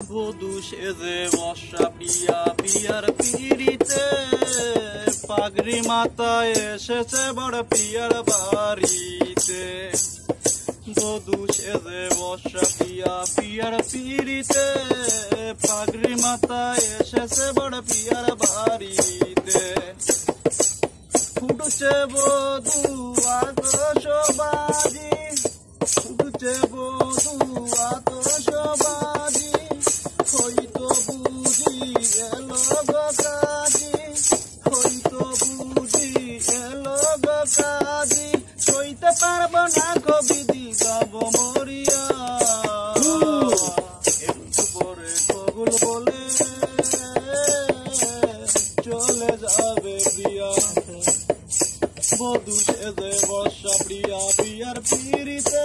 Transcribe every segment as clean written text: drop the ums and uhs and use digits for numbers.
বধূ সেজে বর্ষা প্রিয়া প্রিয়ার পিড়িতে পাগড়ি মাথায় এসেছে বড় প্রিয়ার বাড়িতে। বধূ সেজে বর্ষা প্রিয়া প্রিয়ার পিড়িতে পাগড়ি মাথায় এসেছে বড় প্রিয়ার বাড়িতে। ফুটছে বধূ আতশবাজি, ফুটছে বধূ আতশবাজি, হইতো বুঝি এলো গো কাজি, হইতো বুঝি এলো গো কাজি, সইতে পারবো না কবিদি যাব মরিয়া। একটু পরে কবুল বলে চলে যাবে প্রিয়া। বধূ সেজে বর্ষা প্রিয়া প্রিয়ার পিড়িতে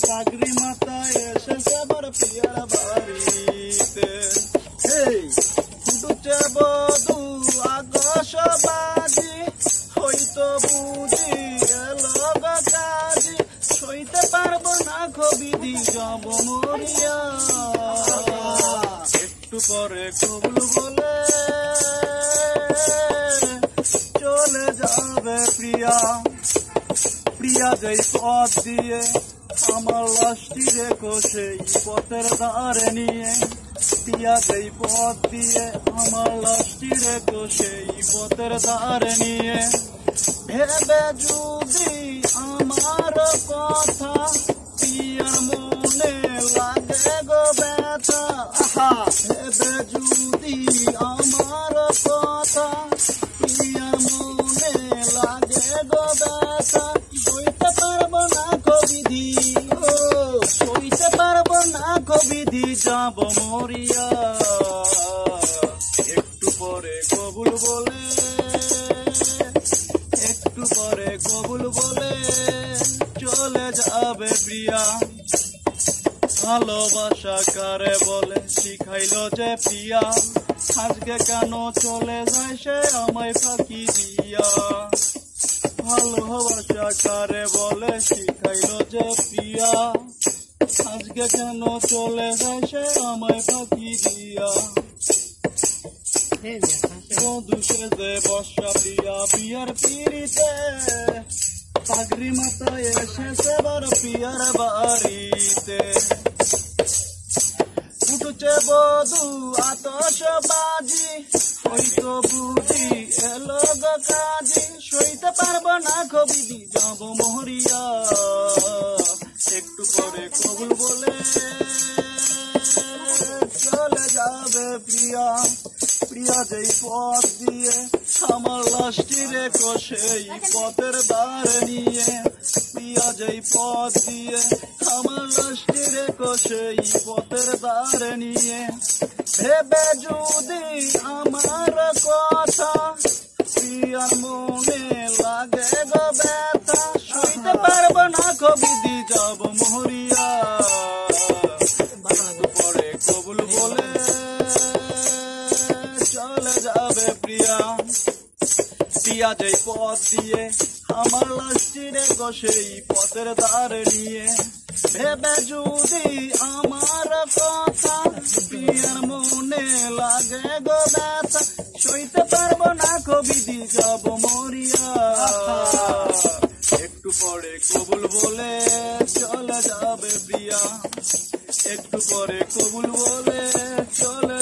পাগড়ি মাথায় এসেছে বড় প্রিয়ার বাড়িতে। ফুটছে বধূ আতশবাজি, হইতো বুঝি এলো গো কাজি, সইতে পারবো না কবিদি যাব মরিয়া। একটু পরে কবুল বলে চলে যাবে প্রিয়া। প্রিয়া যেই পথ দিয়ে আমার লাশটি রেখো সেই পথের ধারে নিয়ে, প্রিয়া যেই পথ দিয়ে আমার লাশটি রেখো সেই পথের ধারে নিয়ে। ভেবে যদি আমার কথা প্রিয়ার মনে লাগে গো ব্যথা, ভেবে যদি আমার কথা প্রিয়ার মনে লাগে গো ব্যথা, সইতে পারবো না কবিদি, সইতে পারবো না কবিদি যাব মরিয়া। একটু পরে কবুল বলে, একটু পরে কবুল বলে চলে যাবে প্রিয়া। ভালোবাসা কারে বলে শিখাইলো যে প্রিয়া, আজকে কেন চলে যায় সে আমায় ফাঁকি দিয়া। ভালোবাসা কারে বলে শিখাইলো যে প্রিয়া, আজকে কেন চলে যায় সে আমায় ফাঁকি দিয়া। বধূ সেজে বর্ষা প্রিয়া প্রিয়ার পিড়িতে পাগড়ি মাথায় এসেছে বড় প্রিয়ার বাড়িতে। ফুটছে বধূ আতশবাজি, হইতো বুঝি এলো গো কাজি, সইতে পারবো না কবিদি যাব মরিয়া। একটু পরে কবুল বলে চলে যাবে প্রিয়া। প্রিয়া যেই পথ দিয়ে আমার লাশটি রেখো সেই পথের ধারে নিয়ে, প্রিয়া যেই পথ দিয়ে আমার লাশটি রেখো সেই পথের ধারে নিয়ে। ভেবে যদি আমার কথা প্রিয়ার মনে লাগে গো ব্যথা, সইতে পারবো না কবিদি যাব মরিয়া। পরে কবুল বলে চলে যাবে প্রিয়া। প্রিয়া যেই পথ দিয়ে আমার লাশটি রেখো সেই পথের ধারে নিয়ে। ভেবে যদি আমার কথা প্রিয়ার মনে লাগে গো ব্যথা, সইতে পারবো না কবিদি যাব মরিয়া। একটু পরে কবুল বলে চলে যাবে প্রিয়া। একটু পরে কবুল বলে চলে